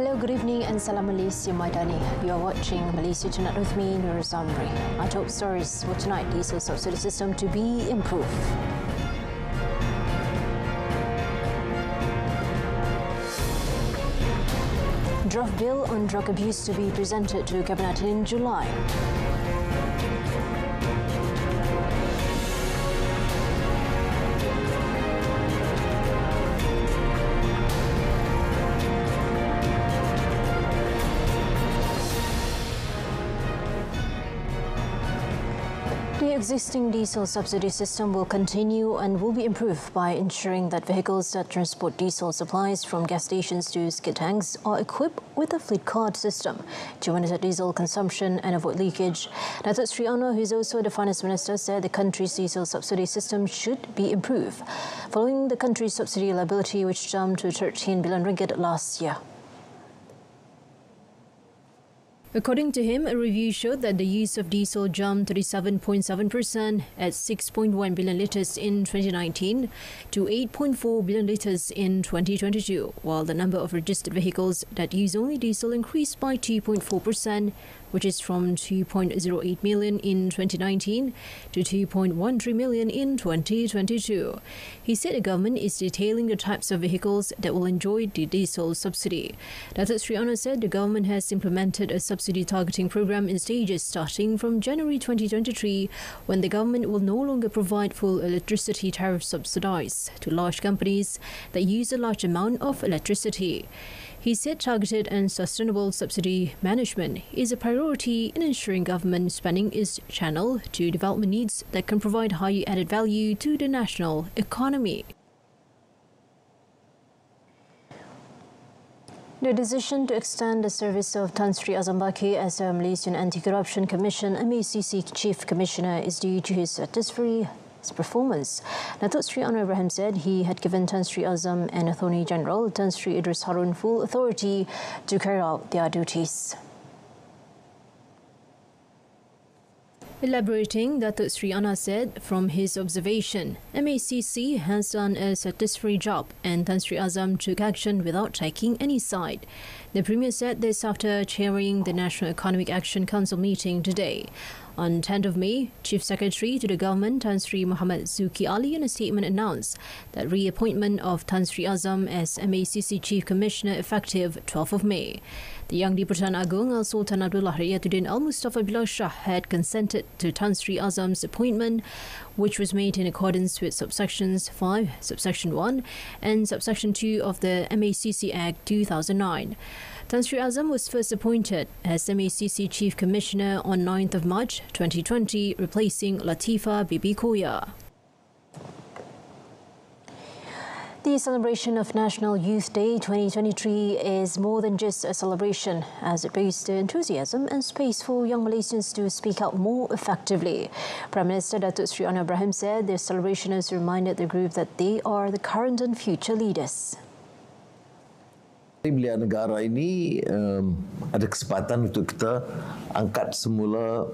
Hello, good evening and salam Malaysia Maidani. You are watching Malaysia Tonight with me, Nur Zamri. Our top stories for tonight: diesel subsidy system to be improved. Draft bill on drug abuse to be presented to Cabinet in July. The existing diesel subsidy system will continue and will be improved by ensuring that vehicles that transport diesel supplies from gas stations to skid tanks are equipped with a fleet card system to monitor diesel consumption and avoid leakage. Datuk Sri Anwar, who is also the Finance Minister, said the country's diesel subsidy system should be improved, following the country's subsidy liability which jumped to 13 billion ringgit last year. According to him, a review showed that the use of diesel jumped 37.7% at 6.1 billion litres in 2019 to 8.4 billion litres in 2022, while the number of registered vehicles that use only diesel increased by 2.4%, which is from 2.08 million in 2019 to 2.13 million in 2022. He said the government is detailing the types of vehicles that will enjoy the diesel subsidy. Datuk Sri Anwar said the government has implemented a subsidy targeting program in stages starting from January 2023, when the government will no longer provide full electricity tariff subsidies to large companies that use a large amount of electricity. He said targeted and sustainable subsidy management is a priority in ensuring government spending is channeled to development needs that can provide high added value to the national economy. The decision to extend the service of Tan Sri Azam Baki as a Malaysian Anti-Corruption Commission MACC Chief Commissioner is due to his satisfactory performance. Datuk Sri Anwar Ibrahim said he had given Tan Sri Azam and Attorney General Tan Sri Idris Harun full authority to carry out their duties. Elaborating, Datuk Sri Anwar said, from his observation, MACC has done a satisfactory job and Tan Sri Azam took action without taking any side. The Premier said this after chairing the National Economic Action Council meeting today. On 10th of May, Chief Secretary to the Government Tan Sri Muhammad Zuki Ali in a statement announced that reappointment of Tan Sri Azam as MACC Chief Commissioner effective 12th of May. The Yang di-Pertuan Agong Sultan Abdullah Riyatuddin Al-Mustafa Bilal Shah had consented to Tan Sri Azam's appointment, which was made in accordance with subsections 5, subsection 1 and subsection 2 of the MACC Act 2009. Tan Sri Azam was first appointed as MACC Chief Commissioner on 9th of March 2020, replacing Latifa Bibi Koya. The celebration of National Youth Day 2023 is more than just a celebration, as it boasts the enthusiasm and space for young Malaysians to speak out more effectively. Prime Minister Datuk Sri Anwar Ibrahim said the celebration has reminded the group that they are the current and future leaders. Belia negara ini ada kesempatan untuk kita angkat semula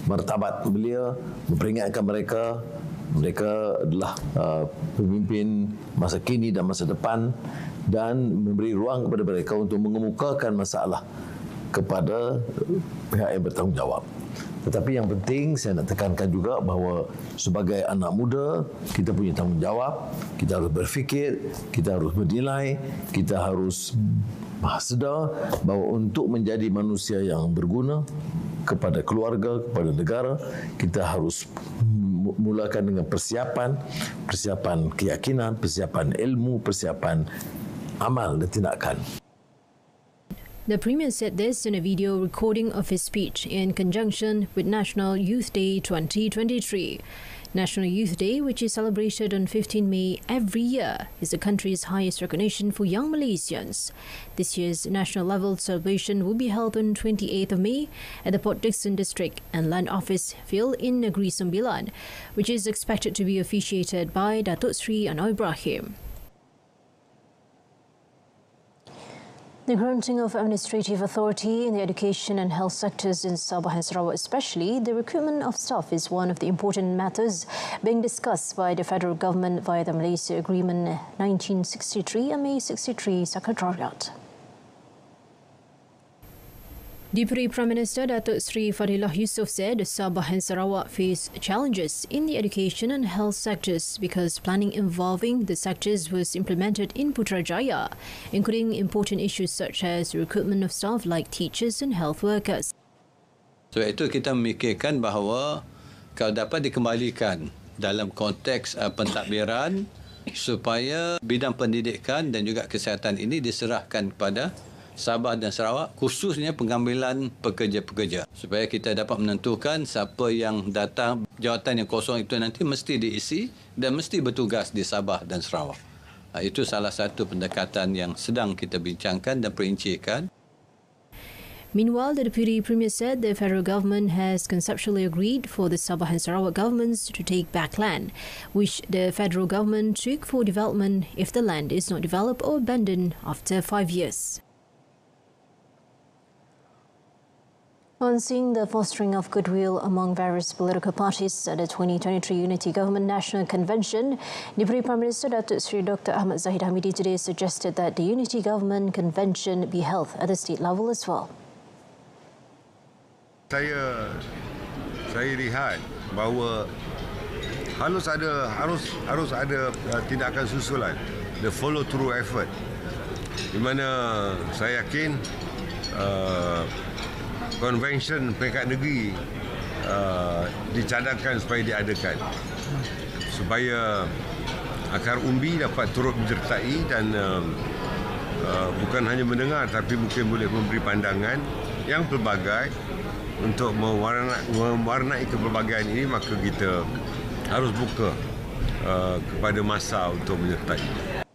martabat belia, memperingatkan mereka adalah pemimpin masa kini dan masa depan, dan memberi ruang kepada mereka untuk mengemukakan masalah kepada pihak yang bertanggungjawab. Tetapi yang penting saya nak tekankan juga bahawa sebagai anak muda kita punya tanggungjawab, kita harus berfikir, kita harus bernilai, kita harus sedar bahawa untuk menjadi manusia yang berguna kepada keluarga, kepada negara, kita harus mulakan dengan persiapan keyakinan, persiapan ilmu, persiapan amal dan tindakan. The Premier said this in a video recording of his speech in conjunction with National Youth Day 2023. National Youth Day, which is celebrated on 15 May every year, is the country's highest recognition for young Malaysians. This year's national-level celebration will be held on 28th of May at the Port Dickson District and Land Office Field in Negeri Sembilan, which is expected to be officiated by Datuk Sri Anwar Ibrahim. The granting of administrative authority in the education and health sectors in Sabah and Sarawak especially, the recruitment of staff is one of the important matters being discussed by the federal government via the Malaysia Agreement 1963 and May 63 Secretariat. Deputy Prime Minister Datuk Seri Fadilah Yusof said Sabah and Sarawak face challenges in the education and health sectors because planning involving the sectors was implemented in Putrajaya, including important issues such as recruitment of staff like teachers and health workers. Sebab itu kita memikirkan bahawa kalau dapat dikembalikan dalam konteks pentadbiran supaya bidang pendidikan dan juga kesihatan ini diserahkan kepada Sabah dan Sarawak, khususnya pengambilan pekerja-pekerja, supaya kita dapat menentukan siapa yang datang, jawatan yang kosong itu nanti mesti diisi dan mesti bertugas di Sabah dan Sarawak. Itu salah satu pendekatan yang sedang kita bincangkan dan perincikan. Meanwhile, the Deputy Premier said the federal government has conceptually agreed for the Sabah and Sarawak governments to take back land, which the federal government took for development if the land is not developed or abandoned after 5 years. On seeing the fostering of goodwill among various political parties at the 2023 Unity Government National Convention, Deputy Prime Minister Datuk Seri Dr. Ahmad Zahid Hamidi today suggested that the Unity Government Convention be held at the state level as well. Saya lihat bahawa harus ada tindakan susulan, the follow through effort, di mana saya yakin konvensyen peringkat negeri dicadangkan supaya diadakan supaya akar umbi dapat turut menyertai dan bukan hanya mendengar tapi mungkin boleh memberi pandangan yang pelbagai untuk mewarnai kepelbagaian ini. Maka kita harus buka kepada masa untuk menyertai.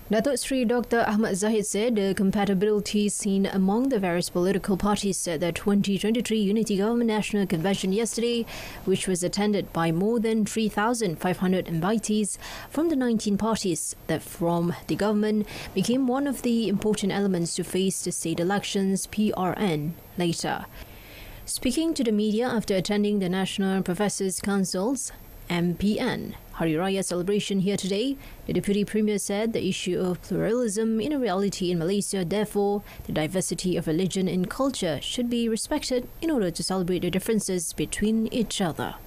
Datuk Seri Dr. Ahmad Zahid said the compatibility seen among the various political parties at the 2023 Unity Government National Convention yesterday, which was attended by more than 3,500 invitees from the 19 parties that form the government, became one of the important elements to face the state elections (PRN) later. Speaking to the media after attending the National Professors Council's MPN Hari Raya celebration here today, the Deputy Premier said the issue of pluralism in a reality in Malaysia, therefore, the diversity of religion and culture should be respected in order to celebrate the differences between each other.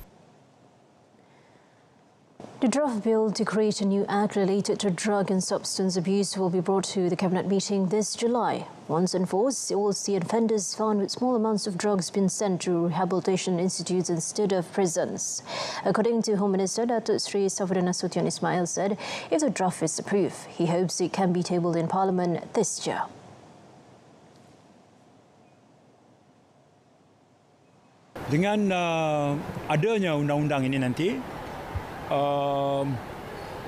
The draft bill to create a new act related to drug and substance abuse will be brought to the Cabinet meeting this July. Once enforced, it will see offenders found with small amounts of drugs being sent to rehabilitation institutes instead of prisons. According to Home Minister Datuk Seri Safwan Nasution Ismail said, if the draft is approved, he hopes it can be tabled in Parliament this year. Dengan adanya undang-undang ini nanti,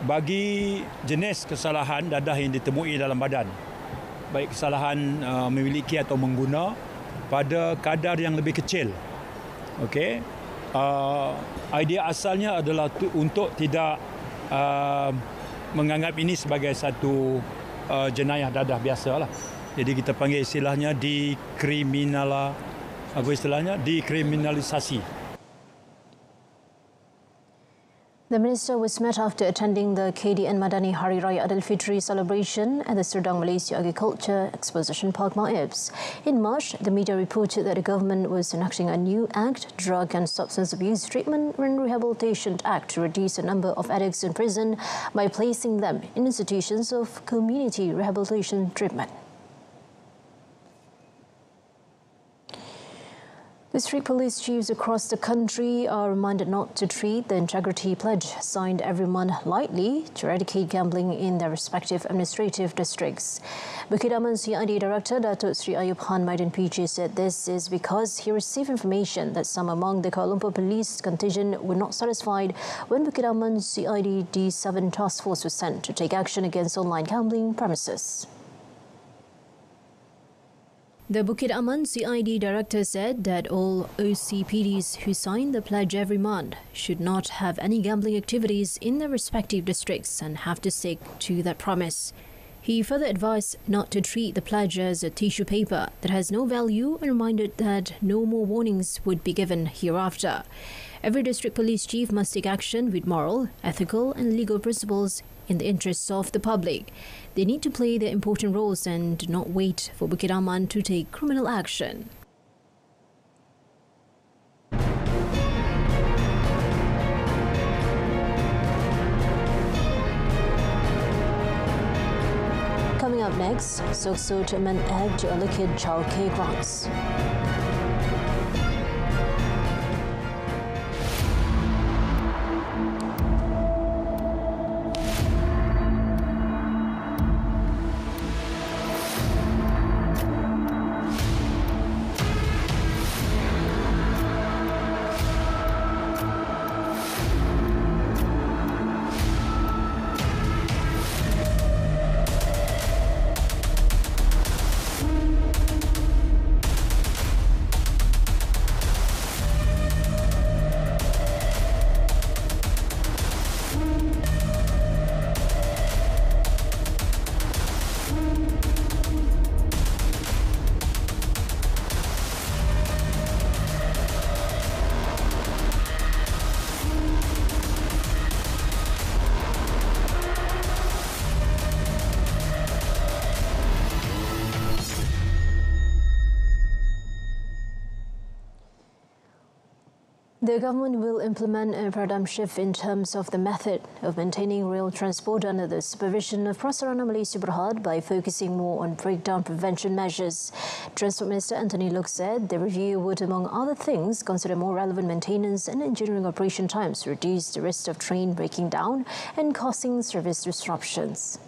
bagi jenis kesalahan dadah yang ditemui dalam badan, baik kesalahan memiliki atau mengguna pada kadar yang lebih kecil, okey, idea asalnya adalah untuk tidak menganggap ini sebagai satu jenayah dadah biasalah. Jadi kita panggil istilahnya dekriminalisasi. The Minister was met after attending the KDN Madani Hari Raya Aidilfitri celebration at the Serdang Malaysia Agriculture Exposition Park Maibs. In March, the media reported that the government was enacting a new Act, Drug and Substance Abuse Treatment and Rehabilitation Act, to reduce the number of addicts in prison by placing them in institutions of community rehabilitation treatment. District police chiefs across the country are reminded not to treat the integrity pledge signed every month lightly to eradicate gambling in their respective administrative districts. Bukit Aman CID Director Datuk Sri Ayub Khan Maiden PJ said this is because he received information that some among the Kuala Lumpur police contingent were not satisfied when Bukit Aman CID D7 task force was sent to take action against online gambling premises. The Bukit Aman CID Director said that all OCPDs who sign the pledge every month should not have any gambling activities in their respective districts and have to stick to that promise. He further advised not to treat the pledge as a tissue paper that has no value and reminded that no more warnings would be given hereafter. Every district police chief must take action with moral, ethical and legal principles in the interests of the public. They need to play their important roles and not wait for Bukit Aman to take criminal action. Coming up next, Sokso to amend Act to allocate childcare grants. The government will implement a paradigm shift in terms of the method of maintaining rail transport under the supervision of Prasarana Malaysia Berhad by focusing more on breakdown prevention measures. Transport Minister Anthony Loke said the review would, among other things, consider more relevant maintenance and engineering operation times to reduce the risk of train breaking down and causing service disruptions.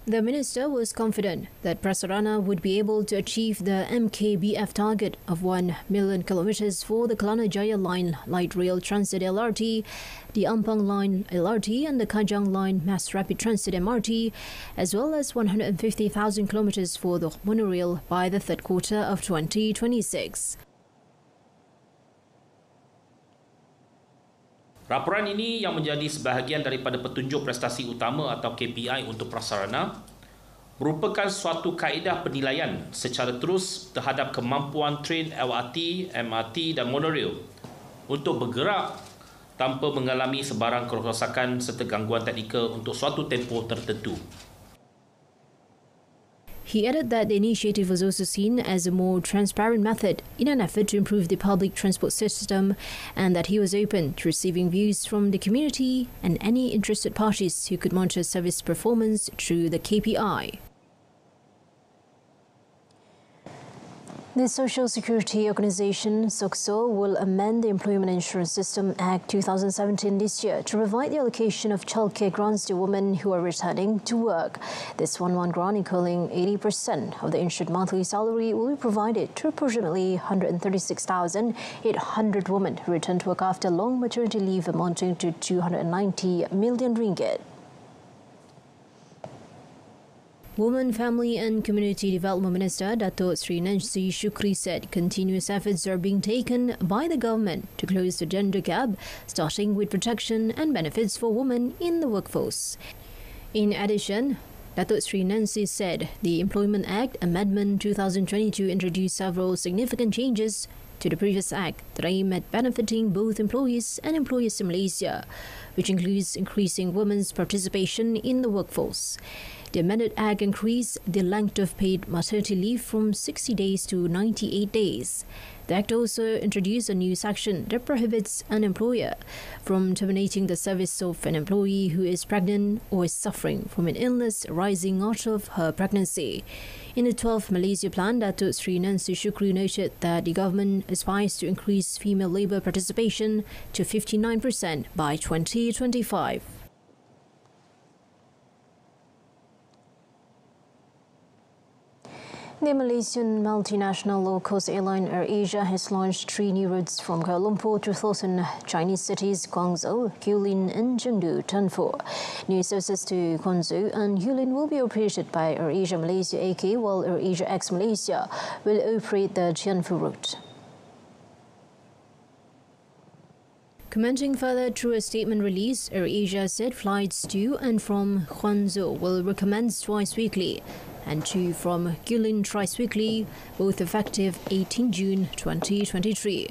The minister was confident that Prasarana would be able to achieve the MKBF target of 1 million kilometres for the Kelana Jaya Line Light Rail Transit LRT, the Ampang Line LRT and the Kajang Line Mass Rapid Transit MRT, as well as 150,000 kilometres for the monorail by the third quarter of 2026. Laporan ini yang menjadi sebahagian daripada petunjuk prestasi utama atau KPI untuk Prasarana merupakan suatu kaedah penilaian secara terus terhadap kemampuan train LRT, MRT dan monorail untuk bergerak tanpa mengalami sebarang kerosakan serta gangguan teknikal untuk suatu tempoh tertentu. He added that the initiative was also seen as a more transparent method in an effort to improve the public transport system and that he was open to receiving views from the community and any interested parties who could monitor service performance through the KPI. The Social Security Organisation, SOCSO, will amend the Employment Insurance System Act 2017 this year to provide the allocation of childcare grants to women who are returning to work. This one-one grant equaling 80% of the insured monthly salary will be provided to approximately 136,800 women who return to work after long maternity leave amounting to 290 million ringgit. Women, Family and Community Development Minister Datuk Sri Nancy Shukri said continuous efforts are being taken by the government to close the gender gap, starting with protection and benefits for women in the workforce. In addition, Datuk Sri Nancy said the Employment Act Amendment 2022 introduced several significant changes to the previous act that aim at benefiting both employees and employers in Malaysia, which includes increasing women's participation in the workforce. The amended act increased the length of paid maternity leave from 60 days to 98 days. The act also introduced a new section that prohibits an employer from terminating the service of an employee who is pregnant or is suffering from an illness arising out of her pregnancy. In the 12th Malaysia Plan, Datuk Sri Nancy Shukri noted that the government aspires to increase female labour participation to 59% by 2025. The Malaysian multinational low-cost airline AirAsia has launched 3 new routes from Kuala Lumpur to 13 Chinese cities, Guangzhou, Guilin and Chengdu, Tunfu. New services to Guangzhou and Guilin will be operated by AirAsia Malaysia AK, while AirAsia X Malaysia will operate the Tianfu route. Commenting further through a statement release, AirAsia said flights to and from Guangzhou will recommence twice weekly and to from Guilin thrice weekly, both effective 18 June 2023.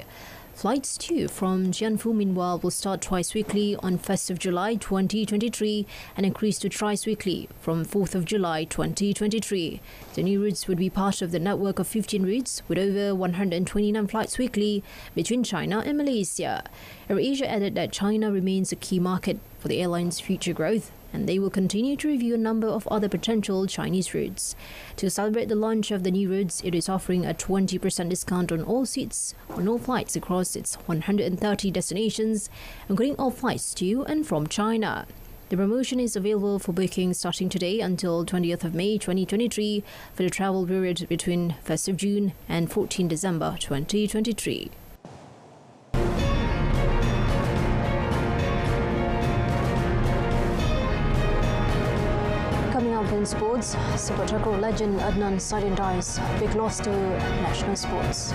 Flights to from Jianfu, meanwhile, will start twice weekly on 1st of July 2023 and increase to thrice weekly from 4th of July 2023. The new routes would be part of the network of 15 routes with over 129 flights weekly between China and Malaysia. AirAsia added that China remains a key market for the airline's future growth, and they will continue to review a number of other potential Chinese routes. To celebrate the launch of the new routes, it is offering a 20% discount on all seats on all flights across its 130 destinations, including all flights to and from China. The promotion is available for booking starting today until 20th of May 2023 for the travel period between 1st of June and 14 December 2023. Coming up in sports, sepak takraw legend Adnan Saidin dies. Big loss to national sports.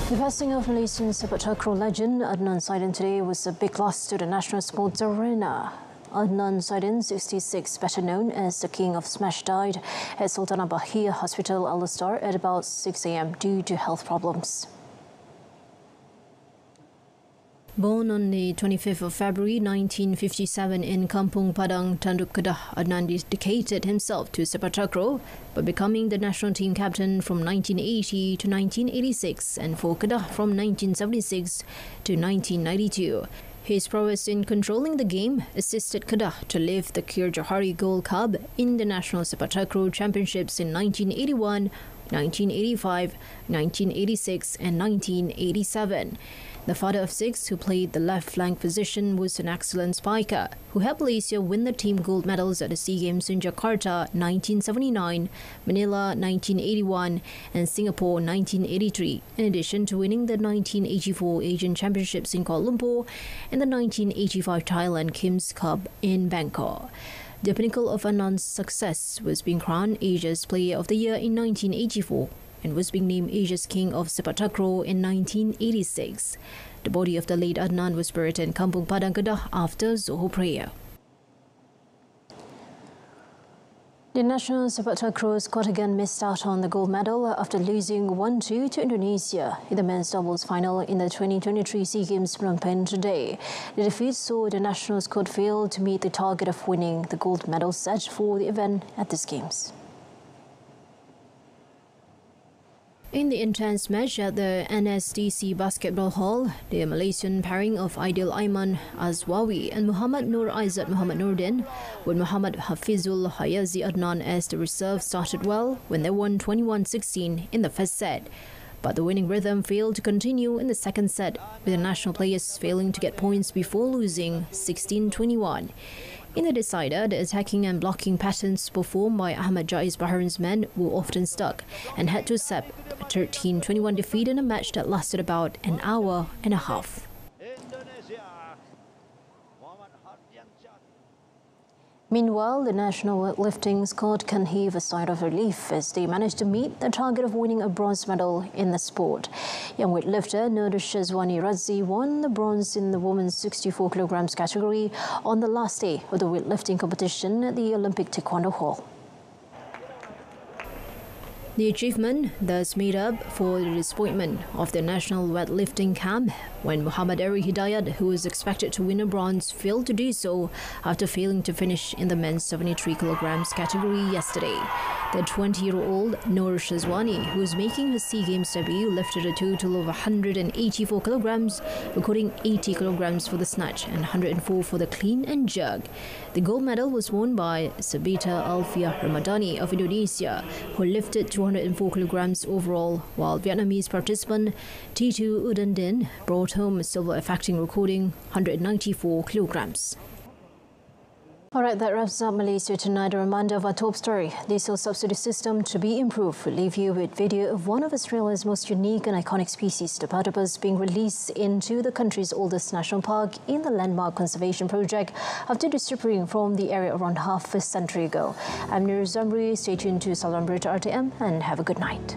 The passing of Malaysian sepak takraw legend Adnan Saidin today was a big loss to the national sports arena. Adnan Saidin, 66, better known as the King of Smash, died at Sultan Bahia Hospital, Al-Astar at about 6 a.m. due to health problems. Born on the 25th of February 1957 in Kampung Padang, Tanduk Kedah, Adnan dedicated himself to sepak takraw by becoming the national team captain from 1980 to 1986 and for Kedah from 1976 to 1992. His prowess in controlling the game assisted Kedah to lift the Kir Johari Gold Cup in the National Sepak Takraw Championships in 1981, 1985, 1986 and 1987. The father of six, who played the left flank position, was an excellent spiker who helped Malaysia win the team gold medals at the SEA Games in Jakarta 1979, Manila 1981 and Singapore 1983, in addition to winning the 1984 Asian Championships in Kuala Lumpur and the 1985 Thailand King's Cup in Bangkok. The pinnacle of Adnan's success was being crowned Asia's Player of the Year in 1984 and was being named Asia's King of Sepak Takraw in 1986. The body of the late Adnan was buried in Kampung Padang, Kedah after Zohor prayer. The national sepak takraw squad again missed out on the gold medal after losing 1-2 to Indonesia in the men's doubles final in the 2023 SEA Games Phnom Penh today. The defeat saw the national squad fail to meet the target of winning the gold medal set for the event at these Games. In the intense match at the NSDC Basketball Hall, the Malaysian pairing of Aidil Aiman Azwawi and Muhammad Nur Aizat Muhammad Nordin, with Muhammad Hafizul Hayazi Adnan as the reserve, started well when they won 21-16 in the first set. But the winning rhythm failed to continue in the second set, with the national players failing to get points before losing 16-21. In the decider, the attacking and blocking patterns performed by Ahmad Jaiz Bahrain's men were often stuck and had to accept a 13-21 defeat in a match that lasted about an hour and a half. Meanwhile, the national weightlifting squad can heave a sigh of relief as they managed to meet the target of winning a bronze medal in the sport. Young weightlifter Nur Shazwani Razi won the bronze in the women's 64 kilograms category on the last day of the weightlifting competition at the Olympic Taekwondo Hall. The achievement thus made up for the disappointment of the national weightlifting camp when Muhammad Eri Hidayat, who was expected to win a bronze, failed to do so after failing to finish in the men's 73 kilograms category yesterday. The 20-year-old Nur Shazwani, who is making her SEA Games debut, lifted a total of 184 kilograms, recording 80 kilograms for the snatch and 104 for the clean and jerk. The gold medal was won by Sabita Alfia Ramadani of Indonesia, who lifted 204 kilograms overall, while Vietnamese participant Titu Udandin brought home silver, affecting recording 194 kilograms. All right, that wraps up Malaysia Tonight. A reminder of our top story. Diesel subsidy system to be improved. We'll leave you with video of one of Australia's most unique and iconic species, the platypus, being released into the country's oldest national park in the landmark conservation project after disappearing from the area around half a century ago. I'm Nir Zamri. Stay tuned to Berita RTM and have a good night.